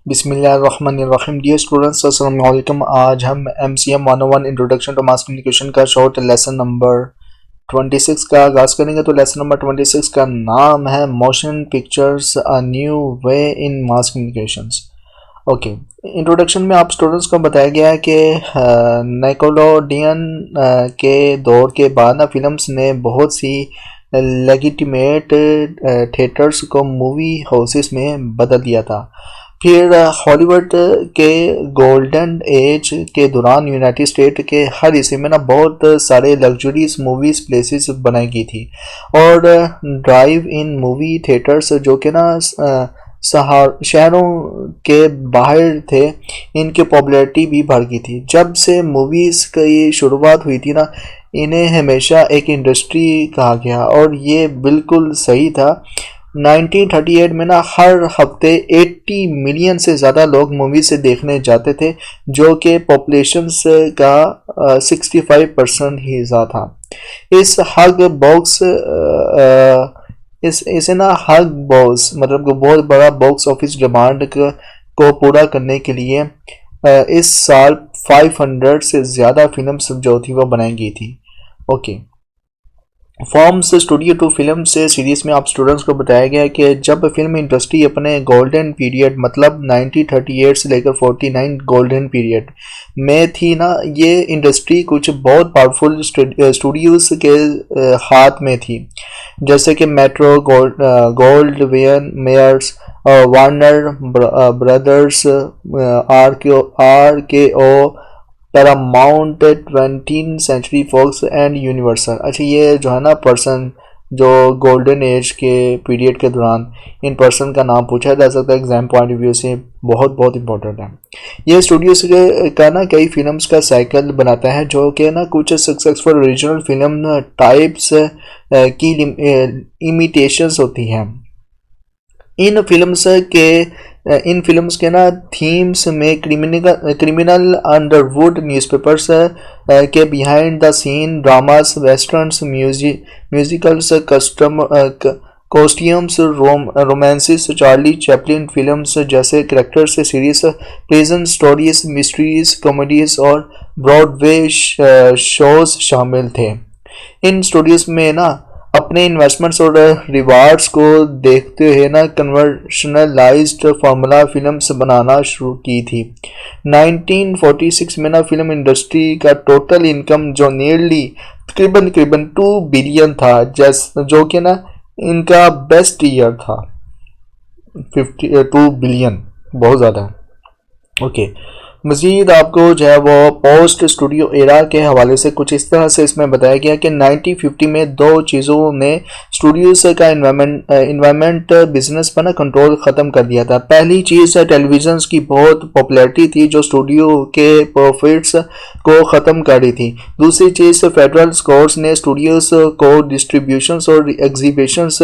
बिस्मिल्लाहिर्रहमानिर्रहीम। Dear students, अस्सलाम वालेकुम। आज हम MCM 101 introduction to mass communication का शॉर्ट लेसन नंबर 26 का आगाज़ करेंगे। तो लेसन नंबर 26 का नाम है motion pictures a new way in mass communications. Okay, introduction में आप स्टूडेंट्स को बताया गया है कि निकोलोडियन के दौर के बाद ना फिल्म्स ने बहुत सी लेजिटिमेट थिएटर्स को मूवी हाउसेस में बदल दिया था। फिर हॉलीवुड के गोल्डन एज के दौरान यूनाइटेड स्टेट के हर हिस्से में ना बहुत सारे लग्जरीज मूवीज प्लेसेस बनाई गई थी और ड्राइव इन मूवी थिएटर्स जो कि ना शहरों के बाहर थे, इनकी पॉपुलैरिटी भी बढ़ गई थी। जब से मूवीज़ की शुरुआत हुई थी ना, इन्हें हमेशा एक इंडस्ट्री कहा गया और ये बिल्कुल सही था। 1938 में ना हर हफ्ते 80 मिलियन से ज़्यादा लोग मूवी से देखने जाते थे, जो कि पॉपुलेशन का 65% ही हिस्सा था। इस हग बॉक्स इसे ना हग बॉक्स मतलब को बहुत बड़ा बॉक्स ऑफिस डिमांड को पूरा करने के लिए इस साल 500 से ज़्यादा फिल्म्स जो थी वो बनाई गई थी। ओके, फॉर्म से स्टूडियो टू फिल्म से सीरीज में आप स्टूडेंट्स को बताया गया कि जब फिल्म इंडस्ट्री अपने गोल्डन पीरियड मतलब 1938 से लेकर 49 गोल्डन पीरियड में थी ना, ये इंडस्ट्री कुछ बहुत पावरफुल स्टूडियोज के हाथ में थी, जैसे कि Metro Gold Mayers, Warner Brothers, RKO, Paramount, 20th Century Fox and Universal. अच्छा, ये जो है ना पर्सन जो गोल्डन एज के पीरियड के दौरान इन पर्सन का नाम पूछा जा सकता है, एग्जाम पॉइंट ऑफ व्यू से बहुत इंपॉर्टेंट है। ये स्टूडियो का ना कई फिल्म्स का साइकिल बनाता है, जो कि ना कुछ सक्सेसफुल ओरिजिनल फिल्म टाइप्स की इमिटेशंस होती हैं। इन फिल्म्स के ना थीम्स में क्रिमिनल अंडरवुड, न्यूज़पेपर्स के behind the scene dramas, westerns, musicals, costumes, romances, Charlie Chaplin films जैसे कैरेक्टर से series, present stories, mysteries, comedies और ब्रॉडवे शोज शामिल थे। इन स्टूडियोज में ना अपने इन्वेस्टमेंट्स और रिवार्ड्स को देखते हुए ना कन्वर्शनलाइज्ड फार्मूला फिल्म्स बनाना शुरू की थी। 1946 में ना फिल्म इंडस्ट्री का टोटल इनकम जो नियरली तकरीबन 2 बिलियन था, जो कि ना इनका बेस्ट ईयर था। 2 बिलियन बहुत ज़्यादा है। ओके, मज़ीद आपको जो है वो पोस्ट स्टूडियो एरा के हवाले से कुछ इस तरह से इसमें बताया गया कि 1950 में दो चीज़ों ने स्टूडियोज का इन्वायरमेंट बिजनेस पर ना कंट्रोल ख़त्म कर दिया था। पहली चीज़ टेलीविज़न की बहुत पॉपुलैरिटी थी, जो स्टूडियो के प्रॉफिट्स को ख़त्म कर रही थी। दूसरी चीज़ फेडरल कोर्ट्स ने स्टूडियोज को डिस्ट्रीब्यूशंस और एग्जीबिशंस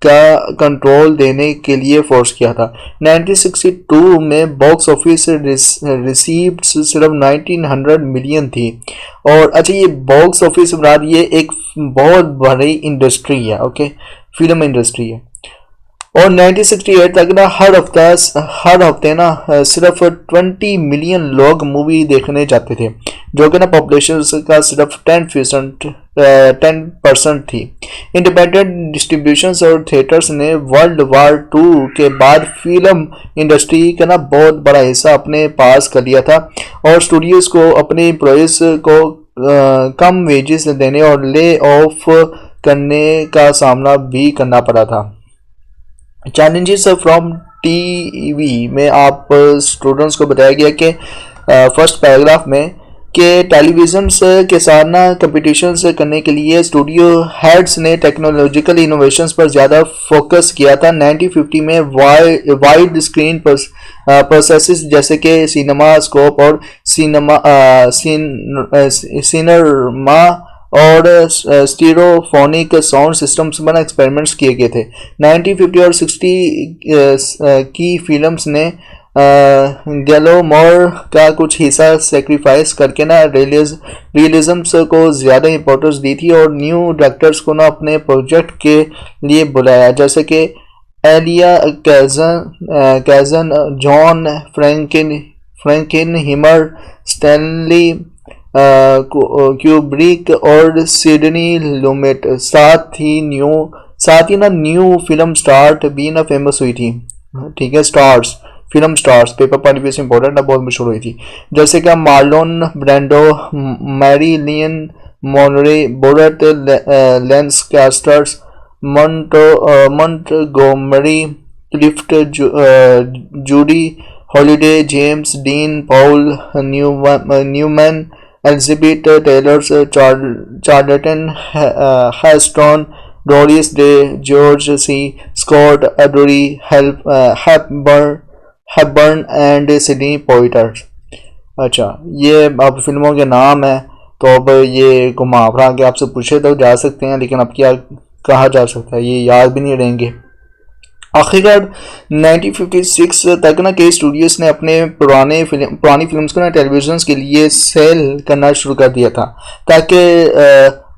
का कंट्रोल देने के लिए फोर्स किया था। 1962 में बॉक्स ऑफिस रिसीव्ड सिर्फ 1900 मिलियन थी। और अच्छा, ये बॉक्स ऑफिस ये एक बहुत बड़ी इंडस्ट्री है। ओके, फिल्म इंडस्ट्री है। और 1968 तक ना हर हफ्ते ना सिर्फ 20 मिलियन लोग मूवी देखने जाते थे, जो कि ना पॉपुलेशन का सिर्फ 10% थी। इंडिपेंडेंट डिस्ट्रीब्यूशंस और थिएटर्स ने वर्ल्ड वार 2 के बाद फिल्म इंडस्ट्री का ना बहुत बड़ा हिस्सा अपने पास कर लिया था और स्टूडियोज को अपने एम्प्लॉयज को कम वेजेस देने और ले ऑफ करने का सामना भी करना पड़ा था। चैलेंजेस फ्रॉम टीवी में आप स्टूडेंट्स को बताया गया कि फर्स्ट पैराग्राफ में कि टेलीविजन के साथ ना कंपटीशन करने के लिए स्टूडियो हेड्स ने टेक्नोलॉजिकल इनोवेशंस पर ज़्यादा फोकस किया था। 1950 में वाइड स्क्रीन प्रोसेसेस जैसे कि सिनेमा स्कोप और सिनेमा और स्टीरियोफोनिक साउंड सिस्टम्स बना एक्सपेरिमेंट्स किए गए थे। 1950 और 60 की फिल्म्स ने गैलोमोर का कुछ हिस्सा सेक्रीफाइस करके ना रियलिज्म को ज़्यादा इंपॉर्टेंस दी थी और न्यू डायरेक्टर्स को ना अपने प्रोजेक्ट के लिए बुलाया, जैसे कि Elia Kazan, John Frankenheimer, Stanley Kubrick और सिडनी लुमेट। साथ ही ना न्यू फिल्म स्टार्ट भी ना फेमस हुई थी। ठीक है, स्टार्स, फिल्म स्टार्स, पेपर पानी भी इंपॉर्टेंट है, बहुत मशहूर हुई थी। जैसे कि Marlon Brando, Marilyn Monroe, Burt Lancaster, Montgomery Clift, Judy Holliday, James Dean, Paul Newman, Elizabeth Taylor, Charlton Heston, Doris Day, George C, Scott Audrey, Hepburn and Sidney Poitier. अच्छा, ये अब फिल्मों के नाम है, तो अब ये घुमा फिरा के आपसे पूछे तो जा सकते हैं, लेकिन अब क्या कहा जा सकता है, ये याद भी नहीं रहेंगे। आखिरकार 1956 तक ना कई स्टूडियोज ने अपने पुरानी फिल्म्स को ना टेलीविजन के लिए सेल करना शुरू कर दिया था, ताकि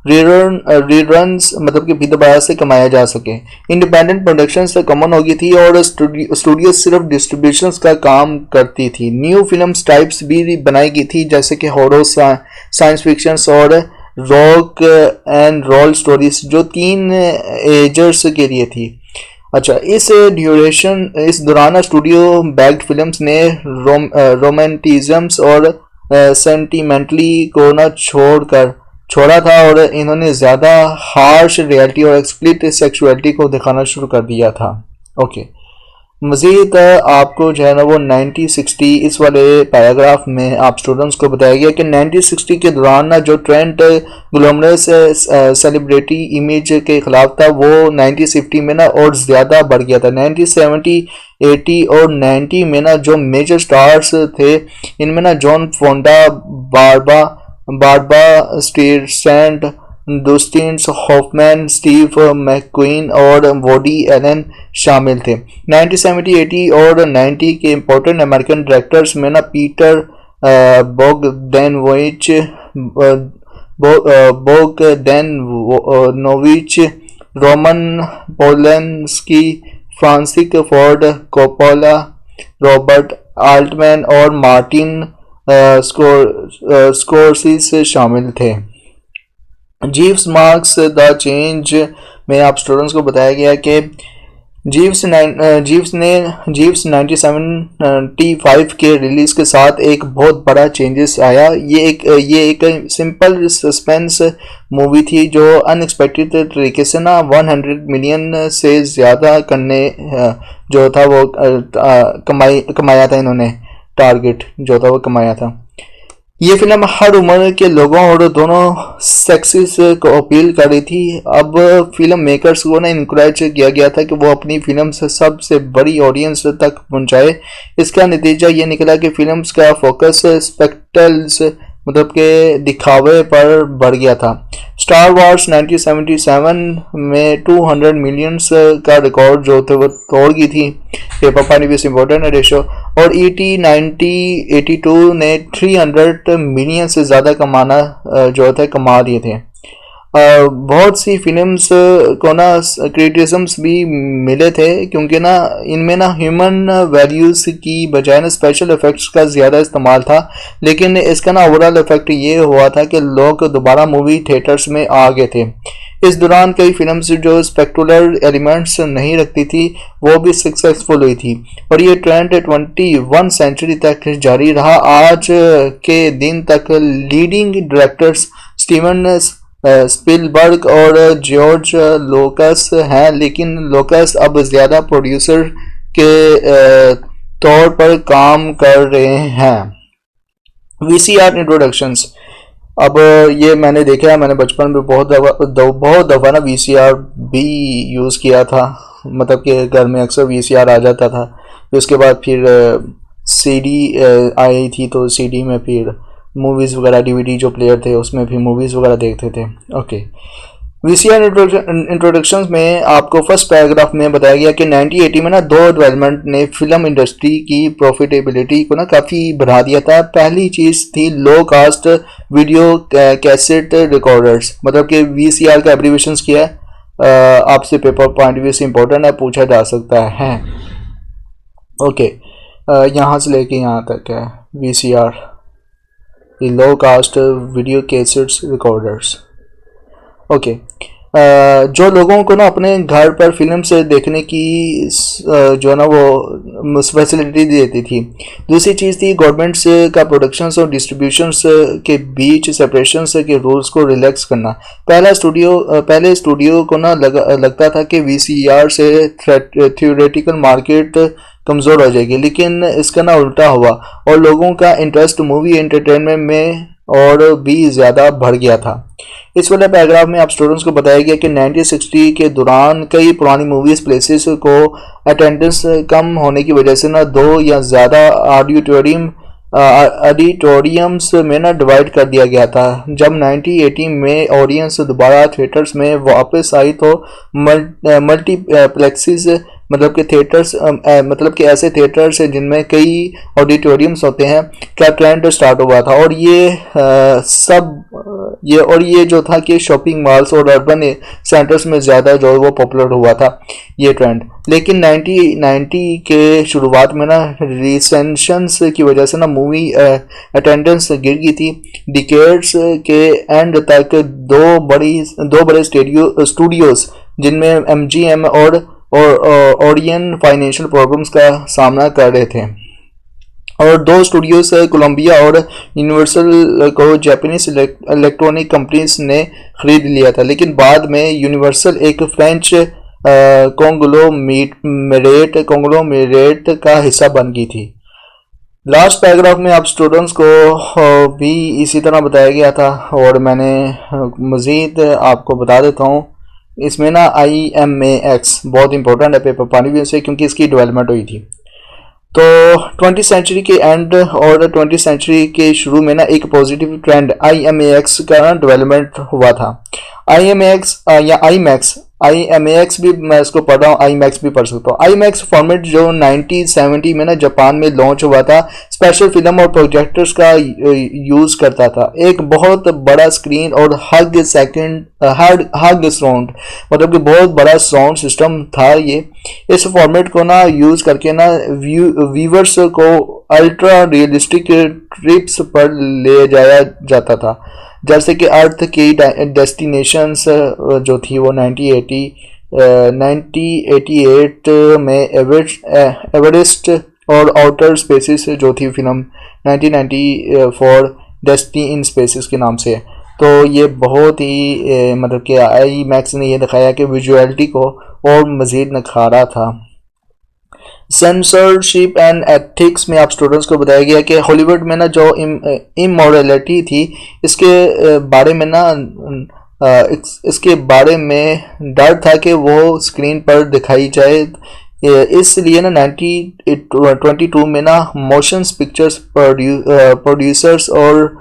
रीरन्स मतलब कि भी दोबारा से कमाया जा सके। इंडिपेंडेंट प्रोडक्शन से कॉमन हो गई थी और स्टूडियो सिर्फ डिस्ट्रीब्यूशन का काम करती थी। न्यू फिल्म्स टाइप्स भी बनाई गई थी, जैसे कि हॉरर, साइंस फिक्शन और रॉक एंड रोल स्टोरीज, जो 3 एजर्स के लिए थी। अच्छा, इस दौरान स्टूडियो बैक्ड फिल्म्स ने रोमांटिज्म्स और सेंटिमेंटली को ना छोड़ा था, और इन्होंने ज़्यादा हार्श रियलिटी और एक्सप्लिसिट सेक्सुअलिटी को दिखाना शुरू कर दिया था। ओके, मज़ीद आपको जो है ना वो 1960 इस वाले पैराग्राफ में आप स्टूडेंट्स को बताया गया कि 1960 के दौरान ना जो ट्रेंड ग्लैमरस सेलिब्रिटी इमेज के खिलाफ था, वो 1950 में ना और ज़्यादा बढ़ गया था। 1970, 80 और 90 में ना जो मेजर स्टार्स थे, इनमें ना John Fonda, Barbra Streisand, Dustin Hoffman, Steve McQueen और वोडी एलन शामिल थे। 1970, 80 और 90 के इम्पोर्टेंट अमेरिकन डायरेक्टर्स में ना Peter Bogdanovich, Roman Polanski, Francis Ford Coppola, Robert Altman और मार्टिन स्कोर्सेसे शामिल थे। जीव्स मार्क्स द चेंज में आप स्टूडेंट्स को बताया गया कि जीव्स 1975 के रिलीज के साथ एक बहुत बड़ा चेंजेस आया। ये एक सिंपल सस्पेंस मूवी थी जो अनएक्सपेक्टेड तरीके से ना 100 मिलियन से ज़्यादा करने जो था वो कमाया था। इन्होंने टारगेट जो था वो कमाया था। ये फिल्म हर उम्र के लोगों और दोनों सेक्सेस को अपील कर रही थी। अब फिल्म मेकर्स को ना इनकरेज किया गया था कि वो अपनी फिल्म से सबसे बड़ी ऑडियंस तक पहुंचाए। इसका नतीजा ये निकला कि फिल्म्स का फोकस स्पेक्टल्स मतलब के दिखावे पर बढ़ गया था। स्टार वॉर्स 1977 में 200 मिलियंस का रिकॉर्ड जो थे वो तोड़ गई थी। पेपर पानी भी इम्पोर्टेंट है रेशो। और ET 1982 ने 300 मिलियन से ज़्यादा जो थे कमा दिए थे। बहुत सी फिल्म्स को ना क्रिटिसिज्म्स भी मिले थे, क्योंकि ना इनमें ना ह्यूमन वैल्यूज़ की बजाय ना स्पेशल इफ़ेक्ट्स का ज़्यादा इस्तेमाल था। लेकिन इसका ना ओवरऑल इफेक्ट ये हुआ था कि लोग दोबारा मूवी थिएटर्स में आ गए थे। इस दौरान कई फिल्म्स जो स्पेक्टुलर एलिमेंट्स नहीं रखती थी वो भी सक्सेसफुल हुई थी, और ये ट्रेंड 21 सेंचुरी तक जारी रहा। आज के दिन तक लीडिंग डायरेक्टर्स स्टीवन स्पिलबर्ग और जॉर्ज लोकस हैं, लेकिन लोकस अब ज़्यादा प्रोड्यूसर के तौर पर काम कर रहे हैं। VCR इंट्रोडक्शंस, अब ये मैंने देखा है, मैंने बचपन में बहुत दफ़ा ना VCR भी यूज़ किया था। मतलब कि घर में अक्सर VCR आ जाता था। फिर उसके बाद फिर CD आई थी, तो CD में फिर मूवीज़ वगैरह, DVD जो प्लेयर थे उसमें भी मूवीज़ वगैरह देखते थे। ओके, VCR इंट्रोडक्शन में आपको फर्स्ट पैराग्राफ में बताया गया कि 1980 में ना दो डेवलपमेंट ने फिल्म इंडस्ट्री की प्रॉफिटेबिलिटी को ना काफ़ी बढ़ा दिया था। पहली चीज़ थी लो कास्ट वीडियो कैसेट रिकॉर्डर्स, मतलब कि VCR का एब्रीविएशन किया है, आपसे पेपर पॉइंट व्यू से इम्पोर्टेंट है, पूछा जा सकता है। ओके, यहाँ से लेके यहाँ तक है VCR, low cost video cassettes recorders. Okay, जो लोगों को ना अपने घर पर फिल्म से देखने की जो है ना वो फैसिलिटी देती थी। दूसरी चीज़ थी गवर्नमेंट से का प्रोडक्शन और डिस्ट्रीब्यूशन के बीच सेपरेशन के रूल्स को रिलैक्स करना। पहले स्टूडियो को ना लगता था कि VCR से थियोरेटिकल मार्केट कमज़ोर हो जाएगी, लेकिन इसका ना उल्टा हुआ और लोगों का इंटरेस्ट मूवी एंटरटेनमेंट में और भी ज़्यादा बढ़ गया था। इस वाले पैराग्राफ में आप स्टूडेंट्स को बताया गया कि 1960 के दौरान कई पुरानी मूवीज प्लेसेस को अटेंडेंस कम होने की वजह से ना 2 या ज़्यादा ऑडिटोरियम्स में ना डिवाइड कर दिया गया था। जब 1980 में ऑडियंस दोबारा थिएटर्स में वापस आई तो मल्टीप्लेक्सेस मतलब कि थिएटर्स मतलब कि ऐसे थिएटर्स जिनमें कई ऑडिटोरियम्स होते हैं का ट्रेंड स्टार्ट हुआ था। और ये जो था कि शॉपिंग मॉल्स और अर्बन सेंटर्स में ज़्यादा जो है वो पॉपुलर हुआ था ये ट्रेंड। लेकिन 1990 के शुरुआत में ना रिसेंशंस की वजह से ना मूवी अटेंडेंस गिर गई थी। डिकेड्स के एंड तक दो बड़े स्टूडियोज जिनमें MGM और ओरियन फाइनेंशियल प्रॉब्लम्स का सामना कर रहे थे, और 2 स्टूडियोज कोलंबिया और यूनिवर्सल को जापानीज इलेक्ट्रॉनिक कंपनीज ने खरीद लिया था। लेकिन बाद में यूनिवर्सल एक फ्रेंच कॉन्ग्लोमेरेट का हिस्सा बन गई थी। लास्ट पैराग्राफ में आप स्टूडेंट्स को भी इसी तरह बताया गया था और मैंने मज़ीद आपको बता देता हूँ। इसमें ना IMAX बहुत इंपॉर्टेंट है पेपर पानी भी से, क्योंकि इसकी डेवलपमेंट हुई थी। तो 20वीं सेंचुरी के एंड और 20वीं सेंचुरी के शुरू में ना एक पॉजिटिव ट्रेंड IMAX का डेवलपमेंट हुआ था। IMAX या IMAX भी मैं इसको पढ़ रहा हूँ, IMAX भी पढ़ सकता हूँ। IMAX फॉर्मेट जो 1970 में ना जापान में लॉन्च हुआ था, स्पेशल फिल्म और प्रोजेक्टर्स का यूज़ करता था। एक बहुत बड़ा स्क्रीन और हग साउंड मतलब कि बहुत बड़ा साउंड सिस्टम था ये। इस फॉर्मेट को ना यूज़ करके ना व्यूवर्स को अल्ट्रा रियलिस्टिक ट्रिप्स पर ले जाया जाता था, जैसे कि अर्थ की डेस्टिनेशंस जो थी वो 1988 में एवरेस्ट और आउटर स्पेसिस जो थी फिल्म 1994 डेस्टिनी इन स्पेसिस के नाम से। तो ये बहुत ही मतलब कि IMAX ने ये दिखाया कि विजुअलिटी को और मज़ीद निखारा था। सेंसरशिप एंड एथिक्स में आप स्टूडेंट्स को बताया गया कि हॉलीवुड में ना जो इमोरलिटी थी इसके बारे में ना इसके बारे में डर था कि वो स्क्रीन पर दिखाई जाए। इसलिए ना 1922 में ना मोशन पिक्चर्स प्रोड्यूसर्स और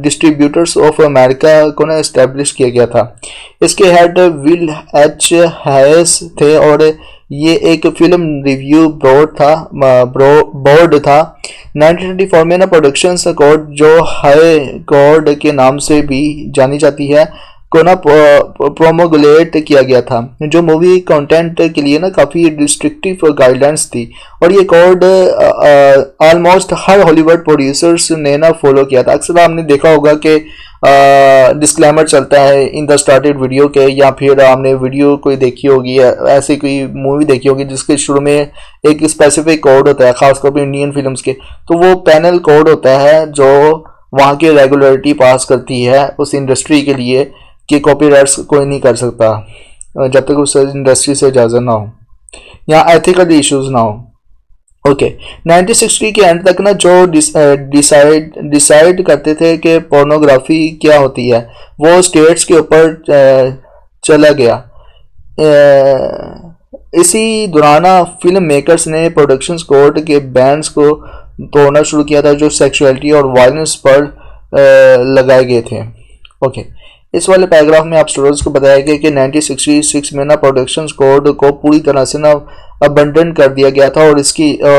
डिस्ट्रीब्यूटर्स ऑफ अमेरिका को ना इस्टेब्लिश किया गया था। इसके हेड विल H हैस थे और ये एक फिल्म रिव्यू बोर्ड था। 1924 में ना प्रोडक्शन कोड जो हाई कोड के नाम से भी जानी जाती है को ना प्रोमोगुलेट किया गया था, जो मूवी कंटेंट के लिए ना काफ़ी रिस्ट्रिक्टिव गाइडलाइंस थी। और ये कोड ऑलमोस्ट हर हॉलीवुड प्रोड्यूसर्स ने ना फॉलो किया था। अक्सर आपने देखा होगा कि डिस्क्लेमर चलता है इन द स्टार्टेड वीडियो के, या फिर आपने वीडियो कोई देखी होगी या ऐसी कोई मूवी देखी होगी जिसके शुरू में एक स्पेसिफिक कोड होता है, खासतौर पर इंडियन फिल्म्स के। तो वो पैनल कोड होता है जो वहाँ की रेगुलरिटी पास करती है उस इंडस्ट्री के लिए कि कॉपीराइट्स कोई नहीं कर सकता जब तक उस इंडस्ट्री से इजाज़त ना हो या एथिकल इश्यूज ना हो। ओके, 1960 के एंड तक ना जो डिसाइड करते थे कि पोर्नोग्राफी क्या होती है वो स्टेट्स के ऊपर चला गया। इसी दौरान फिल्म मेकर्स ने प्रोडक्शन कोड के बैंड्स को तोड़ना शुरू किया था जो सेक्सुअलिटी और वायलेंस पर लगाए गए थे। ओके, इस वाले पैराग्राफ में आप स्टूडेंट्स को बताया गया कि 1966 में ना प्रोडक्शन कोड को पूरी तरह से ना अबंडन कर दिया गया था और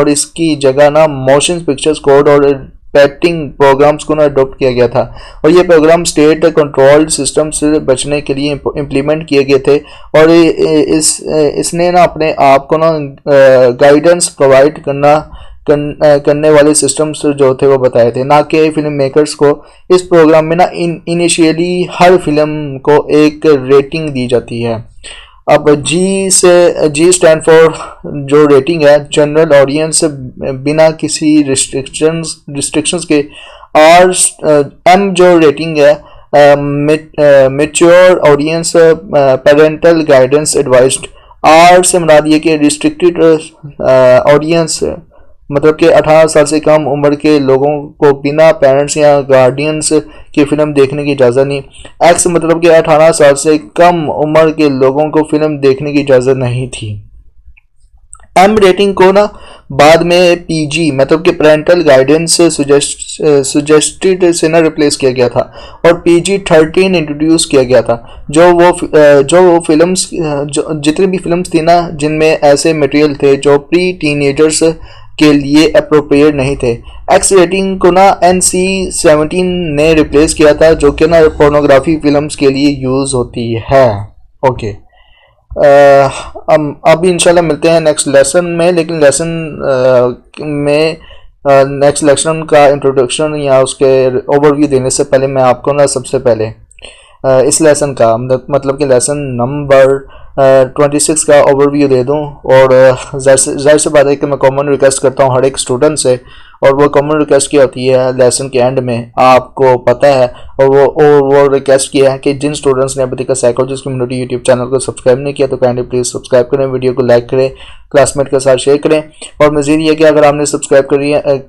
इसकी जगह ना मोशन पिक्चर्स कोड और पैटिंग प्रोग्राम्स को ना अडोप्ट किया गया था और ये प्रोग्राम स्टेट कंट्रोल्ड सिस्टम से बचने के लिए इम्प्लीमेंट किए गए थे और इसने ना अपने आप को ना गाइडेंस प्रोवाइड करने वाले सिस्टम्स जो थे वो बताए थे, ना कि फिल्म मेकर्स को। इस प्रोग्राम में ना इनिशियली हर फिल्म को एक रेटिंग दी जाती है। अब जी स्टैंड फॉर जो रेटिंग है जनरल ऑडियंस बिना किसी रिस्ट्रिक्शंस के, और एम जो रेटिंग है mature audience parental guidance advised. R से मुराद ये कि रिस्ट्रिक्टेड ऑडियंस मतलब कि 18 साल से कम उम्र के लोगों को बिना पेरेंट्स या गार्डियंस की फिल्म देखने की इजाज़त नहीं। एक्स मतलब कि 18 साल से कम उम्र के लोगों को फिल्म देखने की इजाज़त नहीं थी। एम रेटिंग को ना बाद में पीजी मतलब कि पेरेंटल गाइडेंस सुजेस्टेड से ना रिप्लेस किया गया था और PG-13 इंट्रोड्यूस किया गया था। जो वो फिल्म्स जितनी भी फिल्म्स थी ना जिनमें ऐसे मटेरियल थे जो प्री टीनेजर्स के लिए अप्रोप्रिएट नहीं थे। एक्स रेटिंग को ना NC-17 ने रिप्लेस किया था जो कि ना पोर्नोग्राफी फिल्म्स के लिए यूज़ होती है। ओके, अब इंशाल्लाह मिलते हैं नेक्स्ट लेसन में, लेकिन लेसन में नेक्स्ट लेसन का इंट्रोडक्शन या उसके ओवरव्यू देने से पहले मैं आपको ना सबसे पहले इस लेसन का मतलब कि लेसन नंबर 26 का ओवरव्यू दे दूं। और जाहिर सी बात है कि मैं कॉमन रिक्वेस्ट करता हूं हर एक स्टूडेंट से, और वो कॉमन रिक्वेस्ट क्या होती है लेसन के एंड में आपको पता है, और वो रिक्वेस्ट किया है कि जिन स्टूडेंट्स ने अभी तक साइकोलॉजिस्ट कम्युनिटी यूट्यूब चैनल को सब्सक्राइब नहीं किया तो काइंडली प्लीज़ सब्सक्राइब करें, वीडियो को लाइक करें, क्लासमेट के साथ शेयर करें। और मज़ीद ये कि अगर आपने सब्सक्राइब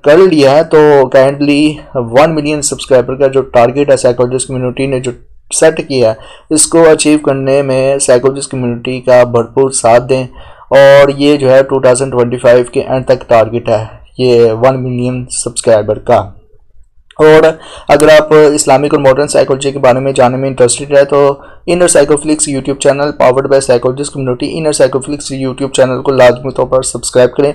कर लिया है तो काइंडली 1 मिलियन सब्सक्राइबर का जो टारगेट है साइकोलॉजिस्ट कम्युनिटी ने जो सेट किया है इसको अचीव करने में साइकोलॉजिस्ट कम्युनिटी का भरपूर साथ दें। और ये जो है 2025 के एंड तक टारगेट है ये 1 मिलियन सब्सक्राइबर का। और अगर आप इस्लामिक और मॉडर्न साइकोलॉजी के बारे में जानने में इंटरेस्टेड है तो inner Psychoflix YouTube channel powered by psychologist community inner Psychoflix YouTube channel को लाजमी तौर पर सब्सक्राइब करें।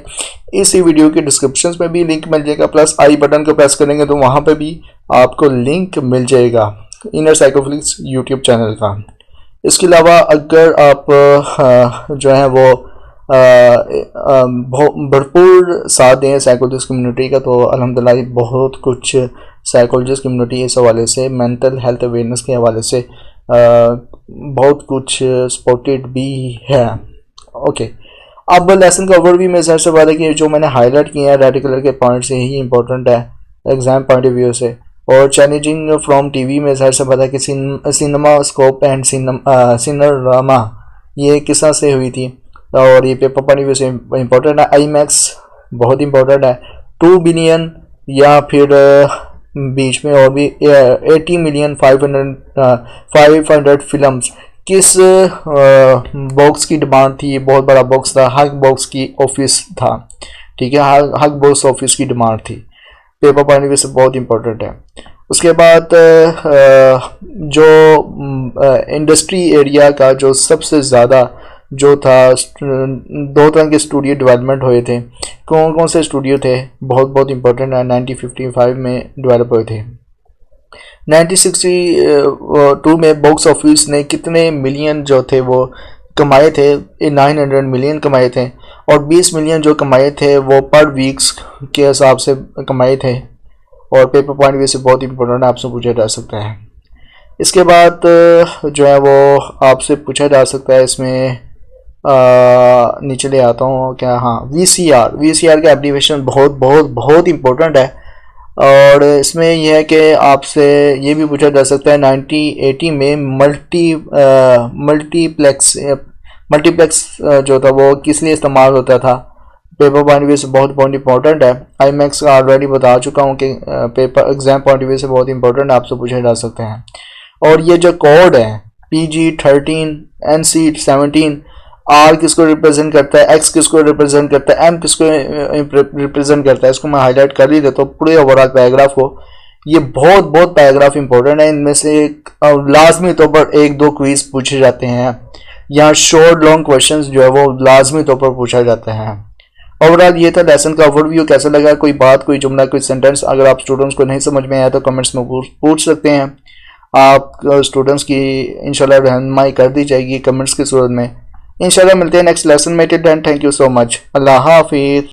इसी वीडियो के डिस्क्रिप्शन में भी लिंक मिल जाएगा, प्लस आई बटन को प्रेस करेंगे तो वहाँ पर भी आपको लिंक मिल जाएगा इनर साइकोफ्लिक्स यूट्यूब चैनल का। इसके अलावा अगर आप जो है वो भरपूर साथ दें साइकोलॉजिस्ट कम्युनिटी का तो अल्हम्दुलिल्लाह बहुत कुछ साइकोलॉजिस्ट कम्युनिटी इस हवाले से मेंटल हेल्थ अवेयरनेस के हवाले से बहुत कुछ सपोर्टेड भी है। ओके, अब लेसन का ओवरव्यू में सबसे बात है कि जो मैंने हाईलाइट किए हैं रेड कलर के पॉइंट से ही इंपॉर्टेंट है एग्जाम पॉइंट ऑफ व्यू से। और चैलेंजिंग फ्रॉम टीवी में जाहिर सी बात है कि सिनेमा स्कोप एंड सिनेरामा ये किस तरह से हुई थी, और ये पेपर पॉइंट व्यू से इम्पोर्टेंट है। IMAX बहुत इम्पोर्टेंट है, 2 बिलियन या फिर बीच में और भी 80 मिलियन 500 फिल्म्स किस बॉक्स की डिमांड थी। बहुत बड़ा बॉक्स था, हक बॉक्स की ऑफिस था, ठीक है, हक बॉक्स ऑफिस की डिमांड थी, पेपर पॉइंट व्यू से बहुत इंपॉर्टेंट है। उसके बाद जो इंडस्ट्री एरिया का जो सबसे ज़्यादा जो था 2 तरह के स्टूडियो डेवलपमेंट हुए थे, कौन कौन से स्टूडियो थे बहुत इंपॉर्टेंट है, 1955 में डेवलप हुए थे। 1962 में बॉक्स ऑफिस ने कितने मिलियन जो थे वो कमाए थे, 900 मिलियन कमाए थे, और 20 मिलियन जो कमाए थे वो पर वीक्स के हिसाब से कमाए थे। और पेपर पॉइंट व्यू से बहुत इंपॉर्टेंट आपसे पूछा जा सकता है। इसके बाद जो है वो आपसे पूछा जा सकता है, इसमें नीचे ले आता हूँ क्या, हाँ, VCR का एप्लीकेशन बहुत इंपॉर्टेंट है। और इसमें यह है कि आपसे ये भी पूछा जा सकता है 1980 में मल्टीप्लेक्स जो था वो किस लिए इस्तेमाल होता था। पेपर पॉइंट व्यू से बहुत इंपॉर्टेंट है। IMAX का ऑलरेडी बता चुका हूँ कि पेपर एग्जाम पॉइंट व्यू से बहुत इंपॉर्टेंट आपसे पूछे जा सकते हैं। और ये जो कोड है PG-13 NC-17 R किसको रिप्रेजेंट करता है, X किसको रिप्रेजेंट करता है, M किसको रिप्रेजेंट करता है, इसको मैं हाईलाइट कर ही देता हूँ पूरे ओवरऑल पैराग्राफ को। ये बहुत पैराग्राफ इंपॉर्टेंट है, इनमें से लाजमी तौर पर 1-2 क्विज पूछे जाते हैं या शॉर्ट लॉन्ग क्वेश्चंस जो है वो लाजमी तौर पर पूछा जाता है। ओवरऑल ये था लेसन का ओवरव्यू। कैसा लगा, कोई बात, कोई जुमला, कोई सेंटेंस अगर आप स्टूडेंट्स को नहीं समझ में आया तो कमेंट्स में पूछ सकते हैं। आप स्टूडेंट्स की इंशाल्लाह रहनुमाई कर दी जाएगी कमेंट्स की सूरत में। इंशाल्लाह मिलते हैं नेक्स्ट लेसन में। Till then thank you so much. अल्लाह हाफिज़।